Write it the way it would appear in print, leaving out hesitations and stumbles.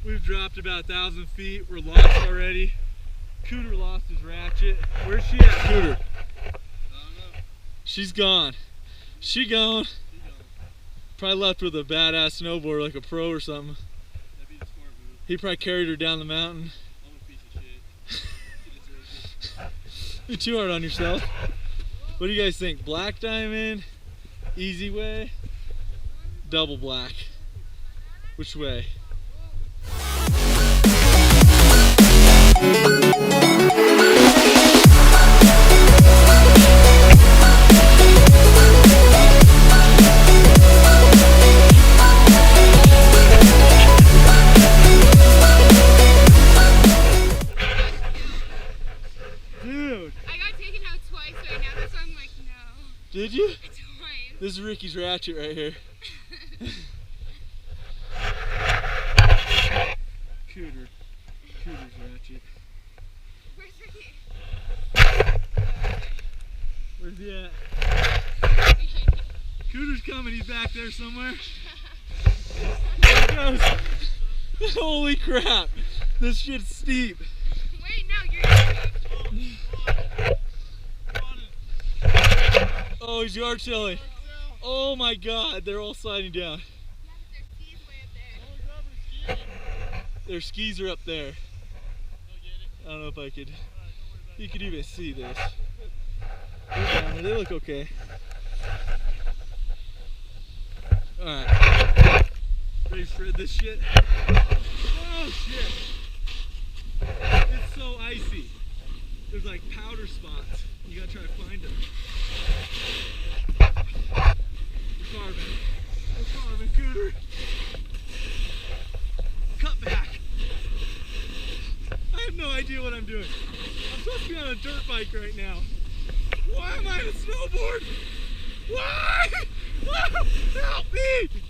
We've dropped about 1,000 feet. We're lost already. Cooter lost his Ratchet. Where's she at, Cooter? I don't know. She's gone. She gone. Probably left with a badass snowboard like a pro or something. That'd be the smart move. He probably carried her down the mountain. I'm a piece of shit. She deserves it. You're too hard on yourself. What do you guys think? Black diamond, easy way, double black. Which way? Dude! I got taken out twice right now, that's why I'm like, no. Did you? Twice. This is Ricky's Ratchet right here. Cooter's Ratchet. Where's Ricky? Where's he at? Cooter's coming, he's back there somewhere. There he goes. Holy crap, this shit's steep. Wait, no, you're Oh, he's yard selling. Oh my god, they're all sliding down. Yeah, but Their their skis way up there. skis are up there. I don't know if I could. You could even see this. They're down there. They look okay. Alright. Ready to shred this shit? Oh shit! It's so icy. There's like powder spots. You gotta try to find them. We're carving. We're carving, Cooter. Cut back. I have no idea what I'm doing. I'm supposed to be on a dirt bike right now. Why am I on a snowboard? Why? Help me!